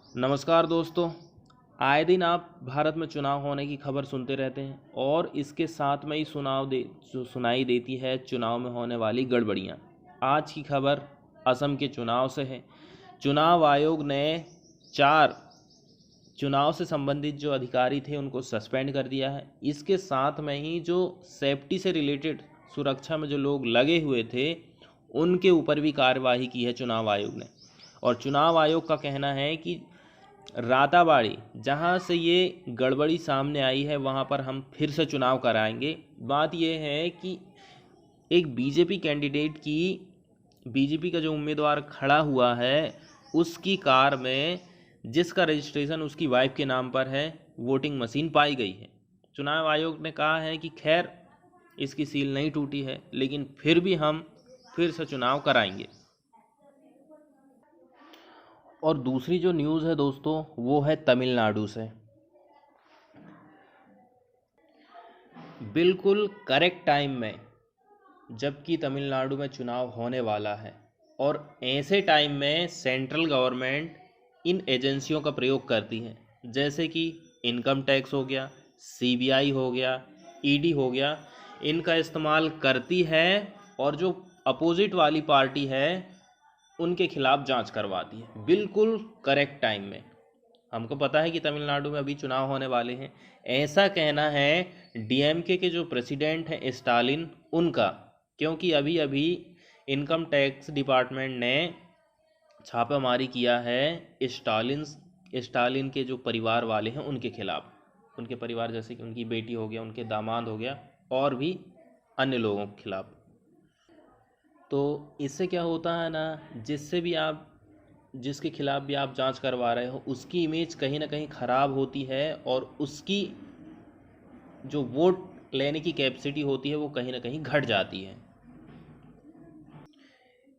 नमस्कार दोस्तों। आए दिन आप भारत में चुनाव होने की खबर सुनते रहते हैं और इसके साथ में ही सुनाई देती है चुनाव में होने वाली गड़बड़ियाँ। आज की खबर असम के चुनाव से है। चुनाव आयोग ने 4 चुनाव से संबंधित जो अधिकारी थे उनको सस्पेंड कर दिया है। इसके साथ में ही जो सेफ्टी से रिलेटेड सुरक्षा में जो लोग लगे हुए थे उनके ऊपर भी कार्यवाही की है चुनाव आयोग ने। और चुनाव आयोग का कहना है कि राताबाड़ी जहां से ये गड़बड़ी सामने आई है वहां पर हम फिर से चुनाव कराएंगे। बात यह है कि एक बीजेपी का जो उम्मीदवार खड़ा हुआ है उसकी कार में, जिसका रजिस्ट्रेशन उसकी वाइफ के नाम पर है, वोटिंग मशीन पाई गई है। चुनाव आयोग ने कहा है कि खैर इसकी सील नहीं टूटी है, लेकिन फिर भी हम फिर से चुनाव कराएंगे। और दूसरी जो न्यूज़ है दोस्तों वो है तमिलनाडु से। बिल्कुल करेक्ट टाइम में, जबकि तमिलनाडु में चुनाव होने वाला है और ऐसे टाइम में सेंट्रल गवर्नमेंट इन एजेंसियों का प्रयोग करती है, जैसे कि इनकम टैक्स हो गया, सीबीआई हो गया, ईडी हो गया, इनका इस्तेमाल करती है और जो अपोजिट वाली पार्टी है उनके खिलाफ जांच करवाती है बिल्कुल करेक्ट टाइम में। हमको पता है कि तमिलनाडु में अभी चुनाव होने वाले हैं, ऐसा कहना है डीएमके के जो प्रेसिडेंट हैं स्टालिन उनका, क्योंकि अभी अभी इनकम टैक्स डिपार्टमेंट ने छापामारी किया है स्टालिन के जो परिवार वाले हैं उनके खिलाफ। उनके परिवार जैसे कि उनकी बेटी हो गया, उनके दामाद हो गया और भी अन्य लोगों के खिलाफ। तो इससे क्या होता है ना, जिसके खिलाफ भी आप जांच करवा रहे हो उसकी इमेज कहीं ना कहीं ख़राब होती है और उसकी जो वोट लेने की कैपेसिटी होती है वो कहीं ना कहीं घट जाती है।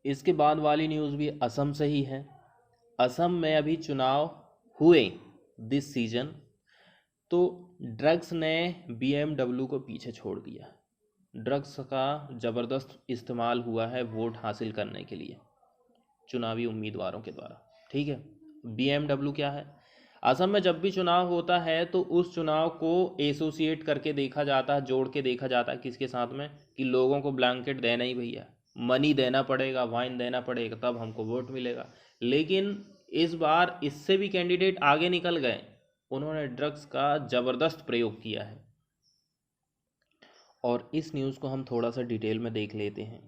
इसके बाद वाली न्यूज़ भी असम से ही है। असम में अभी चुनाव हुए दिस सीजन, तो ड्रग्स ने बीएमडब्ल्यू को पीछे छोड़ दिया। ड्रग्स का ज़बरदस्त इस्तेमाल हुआ है वोट हासिल करने के लिए चुनावी उम्मीदवारों के द्वारा। ठीक है, बीएमडब्ल्यू क्या है? असम में जब भी चुनाव होता है तो उस चुनाव को एसोसिएट करके देखा जाता है, जोड़ के देखा जाता है किसके साथ में, कि लोगों को ब्लैंकेट देना ही भैया, मनी देना पड़ेगा, वाइन देना पड़ेगा, तब हमको वोट मिलेगा। लेकिन इस बार इससे भी कैंडिडेट आगे निकल गए, उन्होंने ड्रग्स का ज़बरदस्त प्रयोग किया है। और इस न्यूज़ को हम थोड़ा सा डिटेल में देख लेते हैं।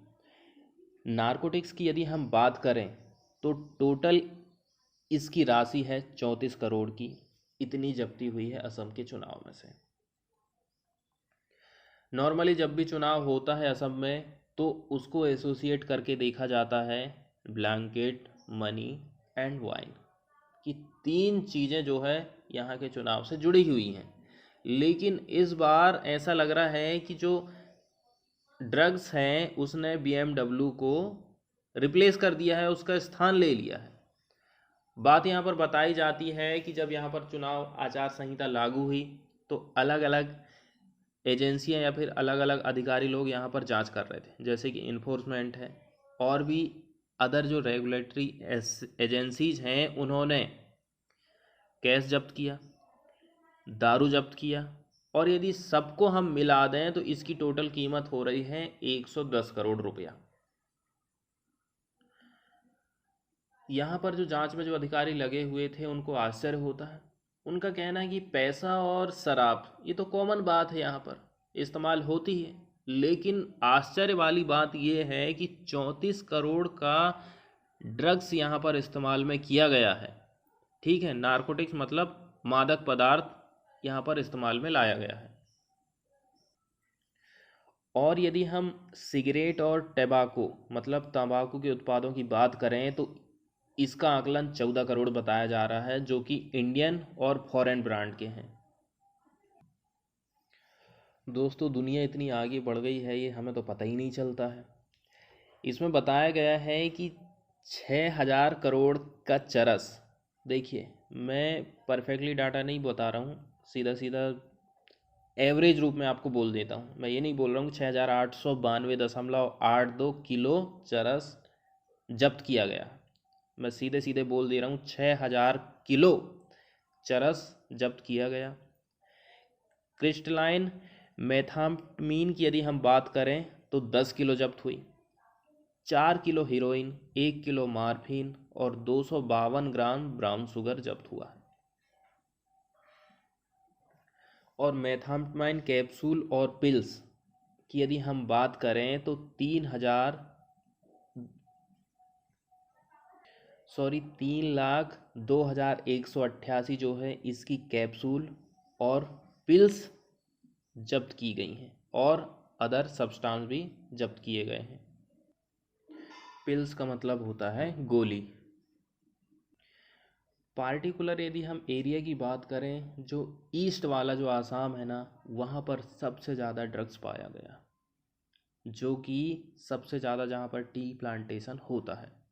नारकोटिक्स की यदि हम बात करें तो टोटल इसकी राशि है 34 करोड़ की। इतनी जब्ती हुई है असम के चुनाव में से। नॉर्मली जब भी चुनाव होता है असम में तो उसको एसोसिएट करके देखा जाता है ब्लैंकेट, मनी एंड वाइन की 3 चीज़ें जो है यहाँ के चुनाव से जुड़ी हुई हैं। लेकिन इस बार ऐसा लग रहा है कि जो ड्रग्स हैं उसने बीएमडब्ल्यू को रिप्लेस कर दिया है, उसका स्थान ले लिया है। बात यहाँ पर बताई जाती है कि जब यहाँ पर चुनाव आचार संहिता लागू हुई तो अलग अलग एजेंसियाँ या फिर अलग अलग अधिकारी लोग यहाँ पर जांच कर रहे थे, जैसे कि इन्फोर्समेंट है और भी अदर जो रेगुलेटरी एजेंसीज हैं, उन्होंने कैश जब्त किया, दारू जब्त किया, और यदि सबको हम मिला दें तो इसकी टोटल कीमत हो रही है 110 करोड़ रुपया। यहाँ पर जो जांच में जो अधिकारी लगे हुए थे उनको आश्चर्य होता है। उनका कहना है कि पैसा और शराब ये तो कॉमन बात है, यहाँ पर इस्तेमाल होती है, लेकिन आश्चर्य वाली बात ये है कि 34 करोड़ का ड्रग्स यहाँ पर इस्तेमाल में किया गया है। ठीक है, नारकोटिक्स मतलब मादक पदार्थ यहाँ पर इस्तेमाल में लाया गया है। और यदि हम सिगरेट और टैबाको मतलब तंबाकू के उत्पादों की बात करें तो इसका आकलन 14 करोड़ बताया जा रहा है, जो कि इंडियन और फॉरेन ब्रांड के हैं। दोस्तों दुनिया इतनी आगे बढ़ गई है ये हमें तो पता ही नहीं चलता है। इसमें बताया गया है कि 6,000 करोड़ का चरस, देखिए मैं परफेक्टली डाटा नहीं बता रहा हूँ, सीधा सीधा एवरेज रूप में आपको बोल देता हूँ। मैं ये नहीं बोल रहा हूँ कि 6,892.82 किलो चरस जब्त किया गया। मैं सीधे सीधे बोल दे रहा हूँ, 6,000 किलो चरस जब्त किया गया। क्रिस्टलाइन मेथाम्फीन की यदि हम बात करें तो 10 किलो जब्त हुई। 4 किलो हीरोइन, 1 किलो मार्फिन और 252 ग्राम ब्राउन शुगर जब्त हुआ। और मेथाम्फेटामाइन कैप्सूल और पिल्स की यदि हम बात करें तो 3,02,188 जो है इसकी कैप्सूल और पिल्स जब्त की गई हैं और अदर सब्सटेंस भी जब्त किए गए हैं। पिल्स का मतलब होता है गोली। पार्टिकुलर यदि हम एरिया की बात करें, जो ईस्ट वाला जो आसाम है ना, वहाँ पर सबसे ज़्यादा ड्रग्स पाया गया, जो कि सबसे ज़्यादा जहाँ पर टी प्लांटेशन होता है।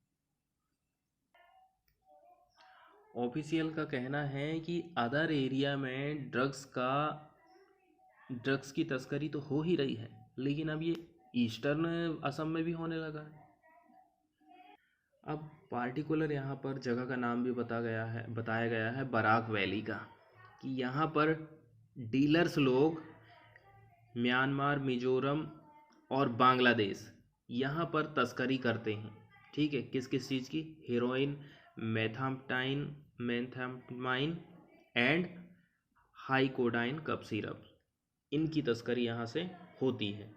ऑफिशियल का कहना है कि अदर एरिया में ड्रग्स की तस्करी तो हो ही रही है, लेकिन अब ये ईस्टर्न असम में भी होने लगा है। अब पार्टिकुलर यहाँ पर जगह का नाम भी बताया गया है बराक वैली का, कि यहाँ पर डीलर्स लोग म्यांमार, मिजोरम और बांग्लादेश यहाँ पर तस्करी करते हैं। ठीक है, किस किस चीज़ की? Heroin, methamphetamine and hycodine cough syrup, इनकी तस्करी यहाँ से होती है।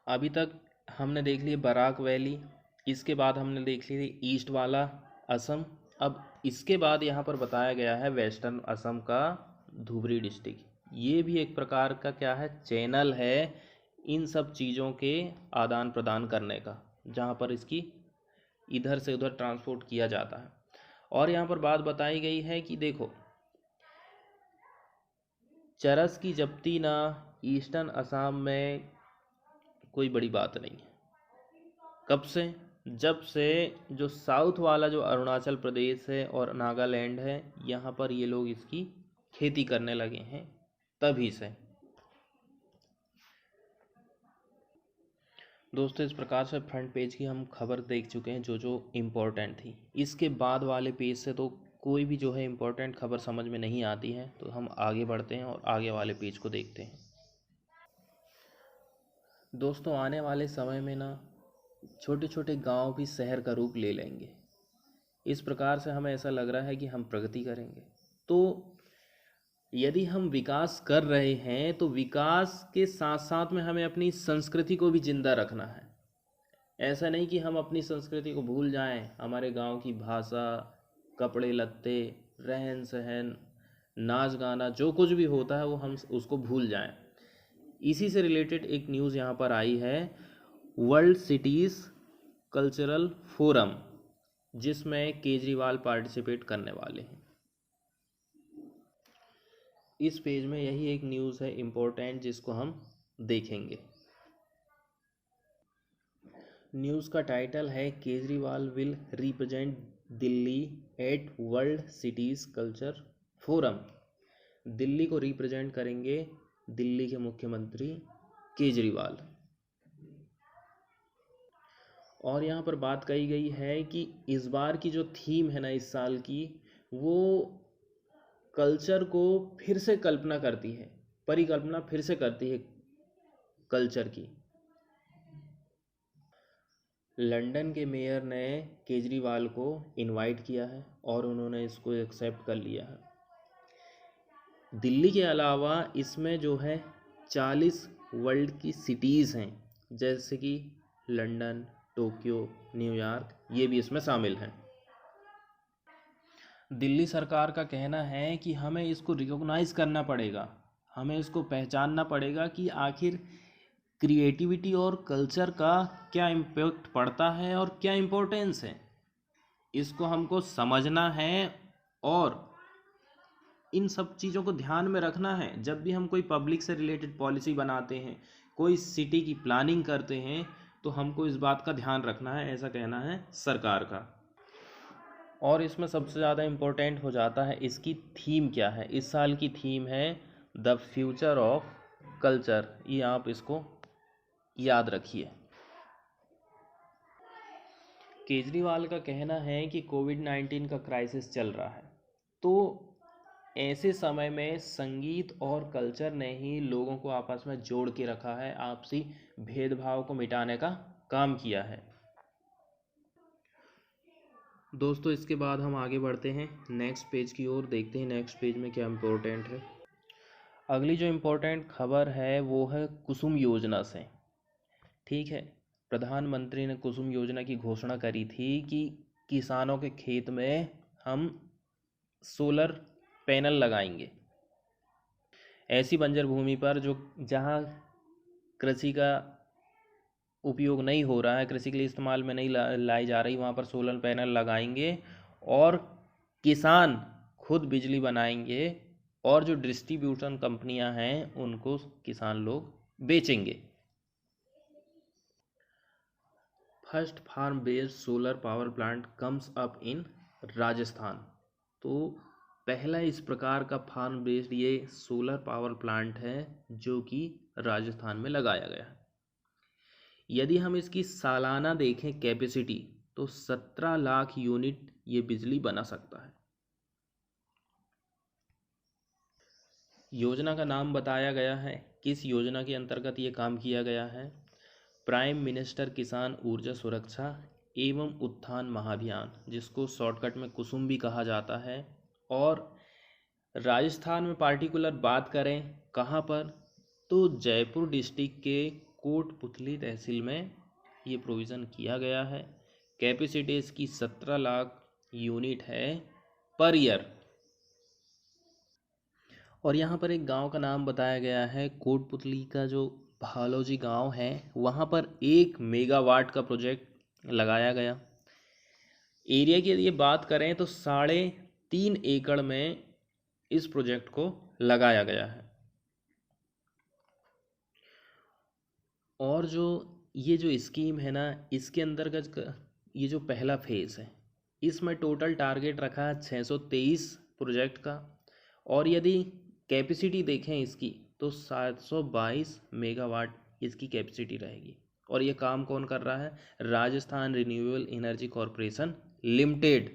अभी तक हमने देख ली बराक वैली, इसके बाद हमने देख ली ईस्ट वाला असम। अब इसके बाद यहाँ पर बताया गया है वेस्टर्न असम का धुबरी डिस्ट्रिक्ट। ये भी एक प्रकार का क्या है, चैनल है इन सब चीज़ों के आदान प्रदान करने का, जहाँ पर इसकी इधर से उधर ट्रांसपोर्ट किया जाता है। और यहाँ पर बात बताई गई है कि देखो, चरस की जब्ती ना ईस्टर्न असम में कोई बड़ी बात नहीं है। कब से? जब से जो साउथ वाला जो अरुणाचल प्रदेश है और नागालैंड है, यहाँ पर ये लोग इसकी खेती करने लगे हैं, तभी से। दोस्तों, इस प्रकार से फ्रंट पेज की हम खबर देख चुके हैं जो जो इम्पोर्टेंट थी। इसके बाद वाले पेज से तो कोई भी जो है इम्पोर्टेंट खबर समझ में नहीं आती है, तो हम आगे बढ़ते हैं और आगे वाले पेज को देखते हैं। दोस्तों, आने वाले समय में ना छोटे छोटे गांव भी शहर का रूप ले लेंगे। इस प्रकार से हमें ऐसा लग रहा है कि हम प्रगति करेंगे। तो यदि हम विकास कर रहे हैं तो विकास के साथ साथ में हमें अपनी संस्कृति को भी जिंदा रखना है। ऐसा नहीं कि हम अपनी संस्कृति को भूल जाएं, हमारे गांव की भाषा, कपड़े लत्ते, रहन सहन, नाच गाना, जो कुछ भी होता है वो हम उसको भूल जाएं। इसी से रिलेटेड एक न्यूज़ यहाँ पर आई है, वर्ल्ड सिटीज़ कल्चरल फोरम, जिसमें केजरीवाल पार्टिसिपेट करने वाले हैं। इस पेज में यही एक न्यूज़ है इम्पोर्टेंट, जिसको हम देखेंगे। न्यूज़ का टाइटल है, Kejriwal will represent Delhi at world cities culture forum. Delhi को रिप्रेजेंट करेंगे दिल्ली के मुख्यमंत्री केजरीवाल। और यहाँ पर बात कही गई है कि इस बार की जो थीम है ना इस साल की, वो कल्चर को फिर से कल्पना करती है, परिकल्पना फिर से करती है कल्चर की। लंदन के मेयर ने केजरीवाल को इनवाइट किया है और उन्होंने इसको एक्सेप्ट कर लिया है। दिल्ली के अलावा इसमें जो है 40 वर्ल्ड की सिटीज़ हैं, जैसे कि लंदन, टोक्यो, न्यूयॉर्क, ये भी इसमें शामिल हैं। दिल्ली सरकार का कहना है कि हमें इसको रिकॉग्नाइज़ करना पड़ेगा, हमें इसको पहचानना पड़ेगा कि आखिर क्रिएटिविटी और कल्चर का क्या इम्पैक्ट पड़ता है और क्या इम्पोर्टेंस है। इसको हमको समझना है और इन सब चीज़ों को ध्यान में रखना है। जब भी हम कोई पब्लिक से रिलेटेड पॉलिसी बनाते हैं, कोई सिटी की प्लानिंग करते हैं, तो हमको इस बात का ध्यान रखना है, ऐसा कहना है सरकार का। और इसमें सबसे ज़्यादा इम्पोर्टेंट हो जाता है इसकी थीम क्या है। इस साल की थीम है द फ्यूचर ऑफ कल्चर। ये आप इसको याद रखिए। केजरीवाल का कहना है कि कोविड-19 का क्राइसिस चल रहा है, तो ऐसे समय में संगीत और कल्चर ने ही लोगों को आपस में जोड़ के रखा है, आपसी भेदभाव को मिटाने का काम किया है। दोस्तों, इसके बाद हम आगे बढ़ते हैं नेक्स्ट पेज की ओर, देखते हैं नेक्स्ट पेज में क्या इम्पोर्टेंट है। अगली जो इम्पोर्टेंट खबर है वो है कुसुम योजना से। ठीक है, प्रधानमंत्री ने कुसुम योजना की घोषणा करी थी कि किसानों के खेत में हम सोलर पैनल लगाएंगे, ऐसी बंजर भूमि पर जो जहाँ कृषि का उपयोग नहीं हो रहा है, कृषि के लिए इस्तेमाल में नहीं लाई जा रही, वहाँ पर सोलर पैनल लगाएंगे और किसान खुद बिजली बनाएंगे और जो डिस्ट्रीब्यूशन कंपनियां हैं उनको किसान लोग बेचेंगे। First farm based solar power plant comes up in Rajasthan. तो पहला इस प्रकार का फार्म बेस्ड ये सोलर पावर प्लांट है जो कि राजस्थान में लगाया गया है। यदि हम इसकी सालाना देखें कैपेसिटी, तो 17 लाख यूनिट ये बिजली बना सकता है। योजना का नाम बताया गया है, किस योजना के अंतर्गत ये काम किया गया है? प्राइम मिनिस्टर किसान ऊर्जा सुरक्षा एवं उत्थान महाभियान, जिसको शॉर्टकट में कुसुम भी कहा जाता है। और राजस्थान में पार्टिकुलर बात करें कहाँ पर, तो जयपुर डिस्ट्रिक्ट के कोटपुतली तहसील में ये प्रोविज़न किया गया है। कैपेसिटी इसकी 17 लाख यूनिट है पर ईयर। और यहाँ पर एक गांव का नाम बताया गया है, कोटपुतली का जो भालोजी गांव है, वहाँ पर 1 मेगावाट का प्रोजेक्ट लगाया गया। एरिया की यदि बात करें तो 3.5 एकड़ में इस प्रोजेक्ट को लगाया गया है। और ये जो स्कीम है ना, इसके अंतर्गत ये जो पहला फेज़ है, इसमें टोटल टारगेट रखा है 623 प्रोजेक्ट का। और यदि कैपेसिटी देखें इसकी, तो 722 मेगावाट इसकी कैपेसिटी रहेगी। और ये काम कौन कर रहा है? Rajasthan renewable energy corporation limited.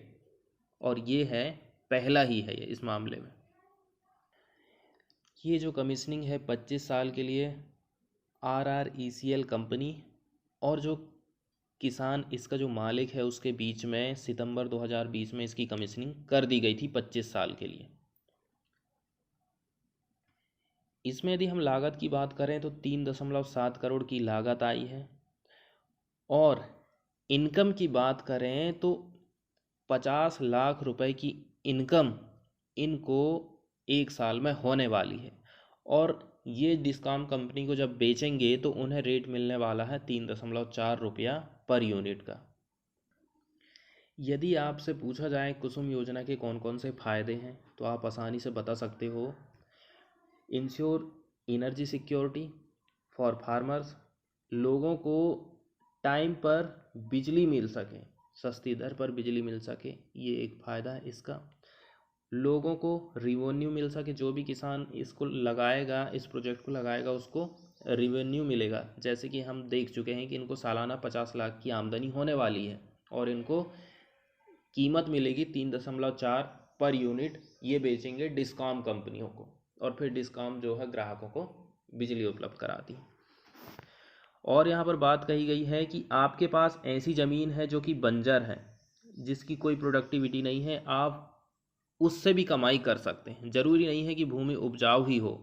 और ये है पहला ही है ये इस मामले में। ये जो कमीशनिंग है 25 साल के लिए RRECL कंपनी और जो किसान इसका जो मालिक है उसके बीच में सितंबर 2020 में इसकी कमीशनिंग कर दी गई थी 25 साल के लिए। इसमें यदि हम लागत की बात करें तो 3.7 करोड़ की लागत आई है। और इनकम की बात करें तो 50 लाख रुपए की इनकम इनको 1 साल में होने वाली है। और ये डिस्कॉम कंपनी को जब बेचेंगे तो उन्हें रेट मिलने वाला है 3.4 रुपया पर यूनिट का। यदि आपसे पूछा जाए कुसुम योजना के कौन कौन से फ़ायदे हैं, तो आप आसानी से बता सकते हो। Ensure energy security for farmers, लोगों को टाइम पर बिजली मिल सके, सस्ती दर पर बिजली मिल सके, ये एक फ़ायदा है इसका। लोगों को रिवेन्यू मिल सके, जो भी किसान इसको लगाएगा, इस प्रोजेक्ट को लगाएगा, उसको रिवेन्यू मिलेगा। जैसे कि हम देख चुके हैं कि इनको सालाना 50 लाख की आमदनी होने वाली है और इनको कीमत मिलेगी 3.4 पर यूनिट। ये बेचेंगे डिस्कॉम कंपनियों को और फिर डिस्कॉम जो है ग्राहकों को बिजली उपलब्ध कराती है। और यहाँ पर बात कही गई है कि आपके पास ऐसी ज़मीन है जो कि बंजर है, जिसकी कोई प्रोडक्टिविटी नहीं है, आप उससे भी कमाई कर सकते हैं। ज़रूरी नहीं है कि भूमि उपजाऊ ही हो।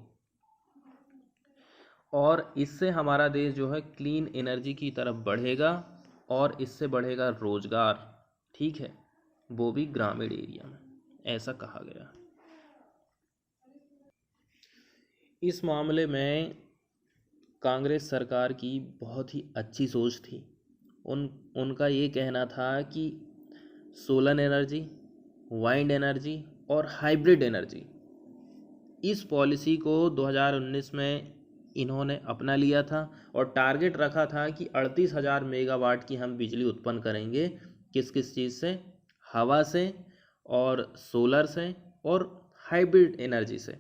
और इससे हमारा देश जो है क्लीन एनर्जी की तरफ बढ़ेगा और इससे बढ़ेगा रोजगार। ठीक है, वो भी ग्रामीण एरिया में, ऐसा कहा गया। इस मामले में कांग्रेस सरकार की बहुत ही अच्छी सोच थी। उनका ये कहना था कि सोलर एनर्जी, वाइंड एनर्जी और हाइब्रिड एनर्जी, इस पॉलिसी को 2019 में इन्होंने अपना लिया था और टारगेट रखा था कि 38,000 मेगावाट की हम बिजली उत्पन्न करेंगे। किस किस चीज़ से? हवा से और सोलर से और हाइब्रिड एनर्जी से।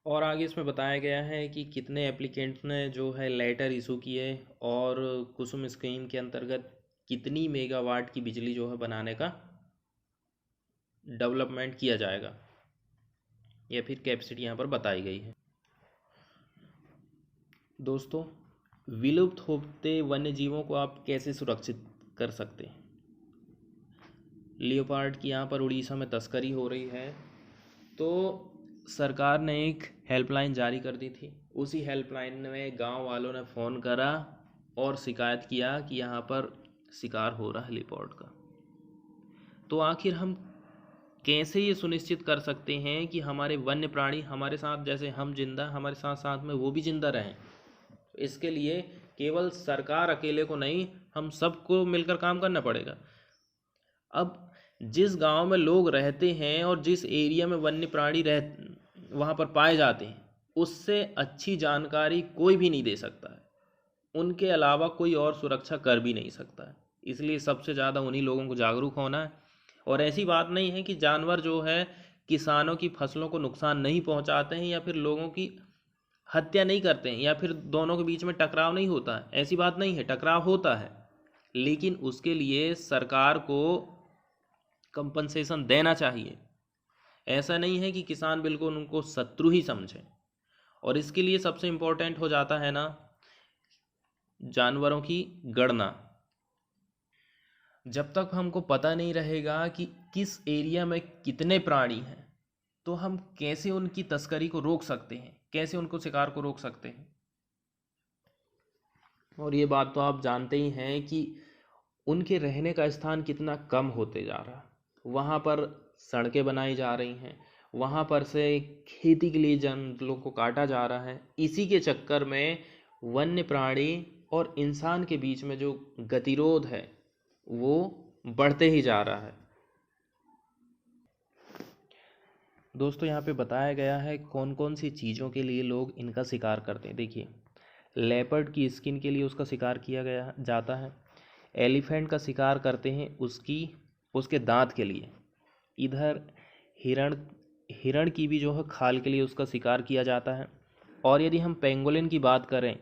और आगे इसमें बताया गया है कि कितने एप्लीकेंट्स ने जो है लेटर इशू किए और कुसुम स्कीम के अंतर्गत कितनी मेगावाट की बिजली जो है बनाने का डेवलपमेंट किया जाएगा, या फिर कैपेसिटी यहाँ पर बताई गई है। दोस्तों, विलुप्त होते वन्य जीवों को आप कैसे सुरक्षित कर सकते हैं? लियोपार्ड की यहाँ पर उड़ीसा में तस्करी हो रही है, तो सरकार ने एक हेल्पलाइन जारी कर दी थी। उसी हेल्पलाइन में गांव वालों ने फ़ोन करा और शिकायत किया कि यहाँ पर शिकार हो रहा है लियोपार्ड का। तो आखिर हम कैसे ये सुनिश्चित कर सकते हैं कि हमारे वन्य प्राणी हमारे साथ, जैसे हम जिंदा, हमारे साथ साथ में वो भी जिंदा रहें? इसके लिए केवल सरकार अकेले को नहीं, हम सबको मिलकर काम करना पड़ेगा। अब जिस गांव में लोग रहते हैं और जिस एरिया में वन्य प्राणी वहाँ पर पाए जाते हैं, उससे अच्छी जानकारी कोई भी नहीं दे सकता है। उनके अलावा कोई और सुरक्षा कर भी नहीं सकता है। इसलिए सबसे ज़्यादा उन्हीं लोगों को जागरूक होना है। और ऐसी बात नहीं है कि जानवर जो है किसानों की फसलों को नुकसान नहीं पहुंचाते हैं या फिर लोगों की हत्या नहीं करते हैं या फिर दोनों के बीच में टकराव नहीं होता है। ऐसी बात नहीं है, टकराव होता है, लेकिन उसके लिए सरकार को कंपनसेशन देना चाहिए। ऐसा नहीं है कि किसान बिल्कुल उनको शत्रु ही समझे। और इसके लिए सबसे इम्पोर्टेंट हो जाता है ना, जानवरों की गणना। जब तक हमको पता नहीं रहेगा कि किस एरिया में कितने प्राणी हैं, तो हम कैसे उनकी तस्करी को रोक सकते हैं, कैसे उनको शिकार को रोक सकते हैं। और ये बात तो आप जानते ही हैं कि उनके रहने का स्थान कितना कम होते जा रहा है। वहाँ पर सड़कें बनाई जा रही हैं, वहाँ पर से खेती के लिए जंगलों को काटा जा रहा है। इसी के चक्कर में वन्य प्राणी और इंसान के बीच में जो गतिरोध है वो बढ़ते ही जा रहा है। दोस्तों, यहाँ पे बताया गया है कौन कौन सी चीज़ों के लिए लोग इनका शिकार करते हैं। देखिए, लेपर्ड की स्किन के लिए उसका शिकार किया गया जाता है। एलिफेंट का शिकार करते हैं उसके दांत के लिए। इधर हिरण हिरण की भी जो है खाल के लिए उसका शिकार किया जाता है। और यदि हम पेंगोलिन की बात करें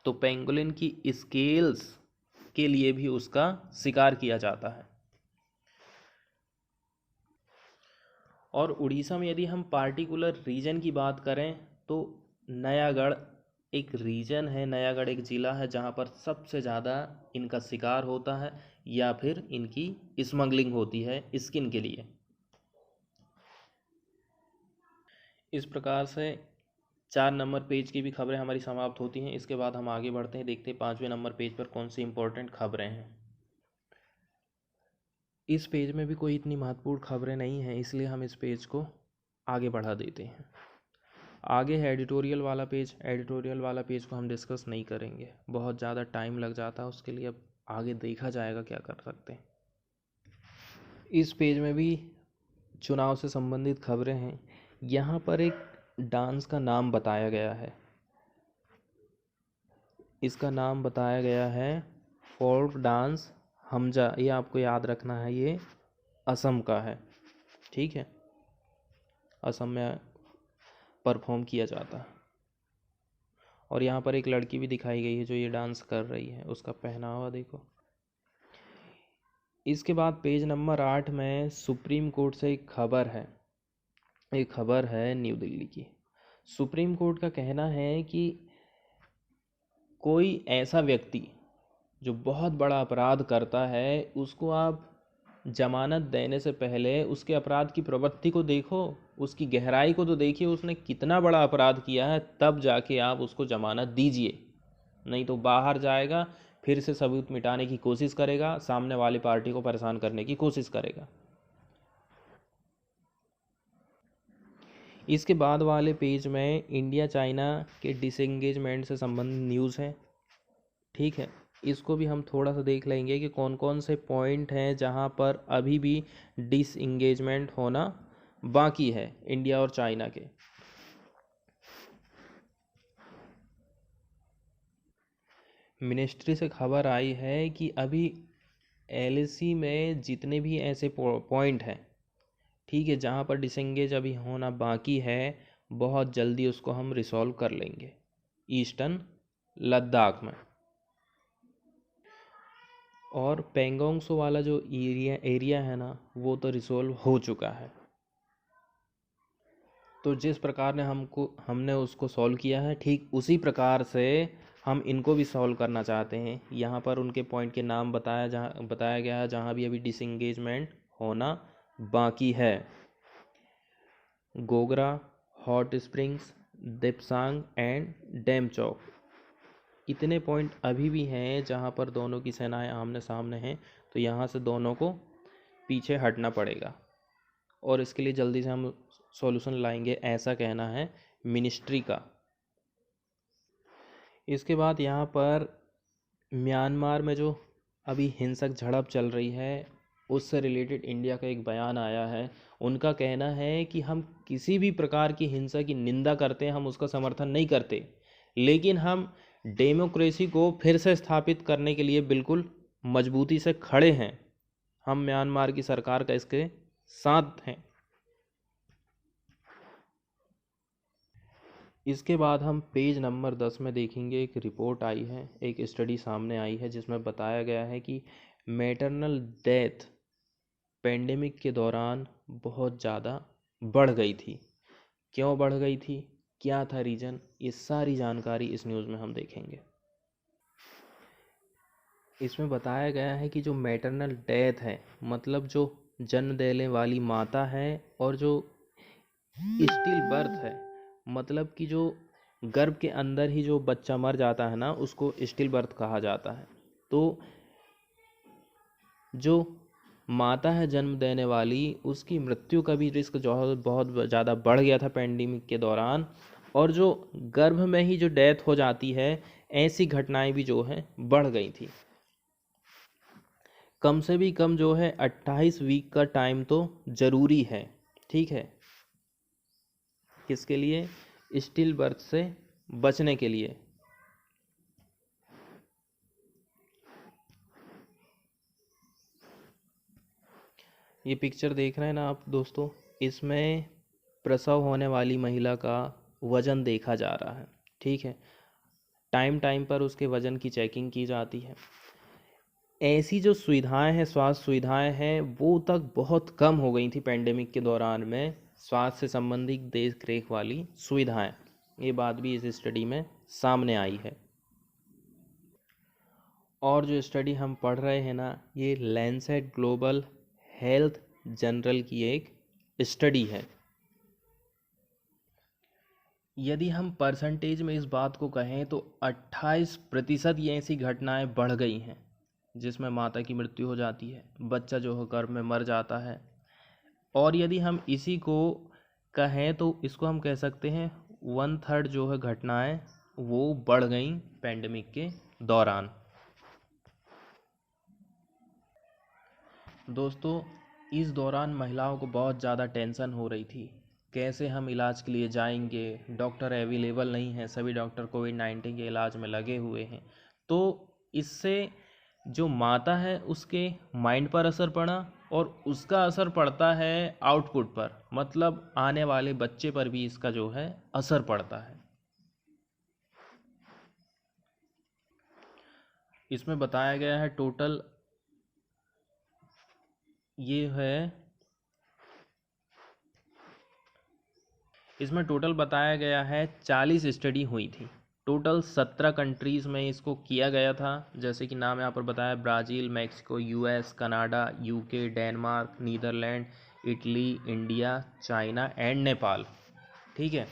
तो पेंगोलिन की स्केल्स के लिए भी उसका शिकार किया जाता है। और उड़ीसा में यदि हम पार्टिकुलर रीजन की बात करें तो नयागढ़ एक रीजन है, नयागढ़ एक ज़िला है जहाँ पर सबसे ज़्यादा इनका शिकार होता है या फिर इनकी स्मगलिंग होती है स्किन के लिए। इस प्रकार से 4 नंबर पेज की भी खबरें हमारी समाप्त होती हैं। इसके बाद हम आगे बढ़ते हैं, देखते हैं 5वें नंबर पेज पर कौन सी इंपॉर्टेंट खबरें हैं। इस पेज में भी कोई इतनी महत्वपूर्ण खबरें नहीं हैं, इसलिए हम इस पेज को आगे बढ़ा देते हैं। आगे है एडिटोरियल वाला पेज। एडिटोरियल वाला पेज को हम डिस्कस नहीं करेंगे, बहुत ज़्यादा टाइम लग जाता है उसके लिए। अब आगे देखा जाएगा क्या कर सकते हैं। इस पेज में भी चुनाव से संबंधित खबरें हैं। यहाँ पर एक डांस का नाम बताया गया है। इसका नाम बताया गया है फोल्क डांस हमजा। ये आपको याद रखना है, ये असम का है, ठीक है। असम में परफॉर्म किया जाता है। और यहाँ पर एक लड़की भी दिखाई गई है जो ये डांस कर रही है, उसका पहनावा देखो। इसके बाद पेज नंबर 8 में सुप्रीम कोर्ट से एक खबर है न्यू दिल्ली की। सुप्रीम कोर्ट का कहना है कि कोई ऐसा व्यक्ति जो बहुत बड़ा अपराध करता है, उसको आप जमानत देने से पहले उसके अपराध की प्रवृत्ति को देखो, उसकी गहराई को तो देखिए, उसने कितना बड़ा अपराध किया है, तब जाके आप उसको जमानत दीजिए। नहीं तो बाहर जाएगा, फिर से सबूत मिटाने की कोशिश करेगा, सामने वाली पार्टी को परेशान करने की कोशिश करेगा। इसके बाद वाले पेज में इंडिया चाइना के डिसएंगेजमेंट से संबंधित न्यूज़ है, ठीक है। इसको भी हम थोड़ा सा देख लेंगे कि कौन कौन से पॉइंट हैं जहां पर अभी भी डिसएंगेजमेंट होना बाकी है इंडिया और चाइना के। मिनिस्ट्री से खबर आई है कि अभी एलएसी में जितने भी ऐसे पॉइंट हैं, ठीक है, जहाँ पर डिसएंगेज अभी होना बाकी है, बहुत जल्दी उसको हम रिसॉल्व कर लेंगे ईस्टर्न लद्दाख में। और पेंगोंग त्सो वाला जो एरिया है ना, वो तो रिसॉल्व हो चुका है। तो जिस प्रकार ने हमने उसको सॉल्व किया है, ठीक उसी प्रकार से हम इनको भी सॉल्व करना चाहते हैं। यहाँ पर उनके पॉइंट के नाम बताया गया है जहाँ भी अभी डिसंगेजमेंट होना बाकी है। Gogra, Hot Springs, Depsang and Demchok, इतने पॉइंट अभी भी हैं जहाँ पर दोनों की सेनाएं आमने सामने हैं। तो यहाँ से दोनों को पीछे हटना पड़ेगा और इसके लिए जल्दी से हम सॉल्यूशन लाएंगे, ऐसा कहना है मिनिस्ट्री का। इसके बाद यहाँ पर म्यांमार में जो अभी हिंसक झड़प चल रही है, उससे रिलेटेड इंडिया का एक बयान आया है। उनका कहना है कि हम किसी भी प्रकार की हिंसा की निंदा करते हैं, हम उसका समर्थन नहीं करते, लेकिन हम डेमोक्रेसी को फिर से स्थापित करने के लिए बिल्कुल मजबूती से खड़े हैं। हम म्यांमार की सरकार का इसके साथ हैं। इसके बाद हम पेज नंबर 10 में देखेंगे, एक रिपोर्ट आई है, एक स्टडी सामने आई है जिसमें बताया गया है कि मैटरनल डेथ पेंडेमिक के दौरान बहुत ज़्यादा बढ़ गई थी। क्यों बढ़ गई थी, क्या था रीज़न, ये सारी जानकारी इस न्यूज़ में हम देखेंगे। इसमें बताया गया है कि जो मैटरनल डेथ है, मतलब जो जन्म देने वाली माता है, और जो स्टिल बर्थ है, मतलब कि जो गर्भ के अंदर ही जो बच्चा मर जाता है ना, उसको स्टिल बर्थ कहा जाता है। तो जो माता है जन्म देने वाली, उसकी मृत्यु का भी रिस्क जो है बहुत ज़्यादा बढ़ गया था पेंडेमिक के दौरान। और जो गर्भ में ही जो डेथ हो जाती है, ऐसी घटनाएं भी जो है बढ़ गई थी। कम से भी कम जो है 28 वीक का टाइम तो ज़रूरी है, ठीक है, किसके लिए, स्टिल बर्थ से बचने के लिए। ये पिक्चर देख रहे हैं ना आप दोस्तों, इसमें प्रसव होने वाली महिला का वज़न देखा जा रहा है, ठीक है। टाइम टाइम पर उसके वज़न की चेकिंग की जाती है। ऐसी जो सुविधाएं हैं, स्वास्थ्य सुविधाएं हैं, वो तक बहुत कम हो गई थी पेंडेमिक के दौरान में, स्वास्थ्य से संबंधित देख रेख वाली सुविधाएं। ये बात भी इस स्टडी में सामने आई है। और जो स्टडी हम पढ़ रहे हैं ना, ये लैंसेट ग्लोबल हेल्थ जर्नल की एक स्टडी है। यदि हम परसेंटेज में इस बात को कहें तो 28% ये ऐसी घटनाएं बढ़ गई हैं जिसमें माता की मृत्यु हो जाती है, बच्चा जो है गर्भ में मर जाता है। और यदि हम इसी को कहें तो इसको हम कह सकते हैं 1/3 जो है घटनाएं वो बढ़ गई पेंडेमिक के दौरान। दोस्तों, इस दौरान महिलाओं को बहुत ज़्यादा टेंशन हो रही थी, कैसे हम इलाज के लिए जाएंगे, डॉक्टर अवेलेबल नहीं है, सभी डॉक्टर कोविड-19 के इलाज में लगे हुए हैं। तो इससे जो माता है उसके माइंड पर असर पड़ा, और उसका असर पड़ता है आउटपुट पर, मतलब आने वाले बच्चे पर भी इसका जो है असर पड़ता है। इसमें बताया गया है टोटल, ये है, इसमें टोटल बताया गया है 40 स्टडी हुई थी। टोटल 17 कंट्रीज़ में इसको किया गया था, जैसे कि नाम यहाँ पर बताया, Brazil, Mexico, US, Canada, UK, Denmark, Netherland, Italy, India, China and Nepal, ठीक है।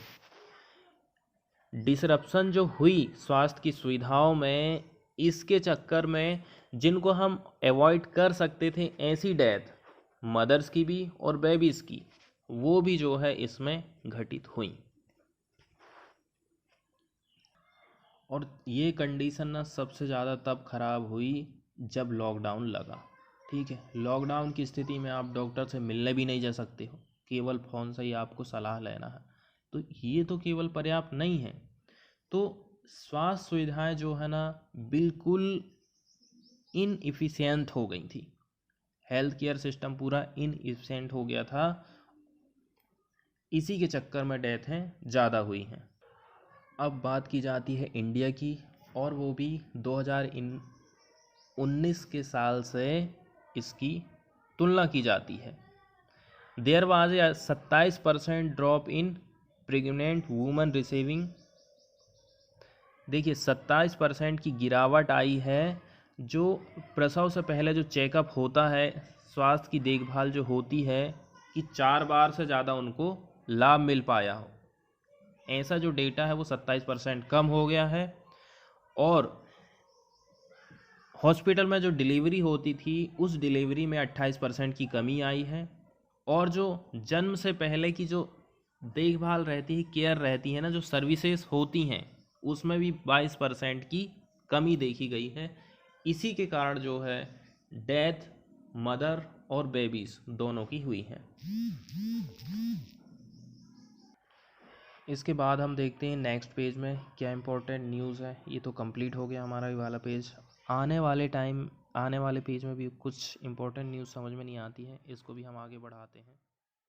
डिसरप्शन जो हुई स्वास्थ्य की सुविधाओं में, इसके चक्कर में जिनको हम अवॉइड कर सकते थे ऐसी डेथ, मदर्स की भी और बेबीज़ की, वो भी जो है इसमें घटित हुई। और ये कंडीशन ना सबसे ज़्यादा तब ख़राब हुई जब लॉकडाउन लगा, ठीक है। लॉकडाउन की स्थिति में आप डॉक्टर से मिलने भी नहीं जा सकते हो, केवल फ़ोन से ही आपको सलाह लेना है। तो ये तो केवल पर्याप्त नहीं है। तो स्वास्थ्य सुविधाएं जो है ना, बिल्कुल इनएफिशिएंट हो गई थी। हेल्थ केयर सिस्टम पूरा इनएफिशिएंट हो गया था। इसी के चक्कर में डेथें ज़्यादा हुई हैं। अब बात की जाती है इंडिया की, और वो भी 2019 के साल से इसकी तुलना की जाती है। There was a 27% drop in pregnant woman receiving. देखिए 27% की गिरावट आई है। जो प्रसव से पहले जो चेकअप होता है, स्वास्थ्य की देखभाल जो होती है, कि 4 बार से ज़्यादा उनको लाभ मिल पाया हो, ऐसा जो डेटा है वो 27% कम हो गया है। और हॉस्पिटल में जो डिलीवरी होती थी उस डिलीवरी में 28% की कमी आई है। और जो जन्म से पहले की जो देखभाल रहती है, केयर रहती है ना, जो सर्विसेज होती हैं, उसमें भी 22% की कमी देखी गई है। इसी के कारण जो है डेथ मदर और बेबीज़ दोनों की हुई है। इसके बाद हम देखते हैं नेक्स्ट पेज में क्या इंपॉर्टेंट न्यूज़ है। ये तो कंप्लीट हो गया हमारा ये वाला पेज। आने वाले पेज में भी कुछ इंपॉर्टेंट न्यूज़ समझ में नहीं आती है, इसको भी हम आगे बढ़ाते हैं।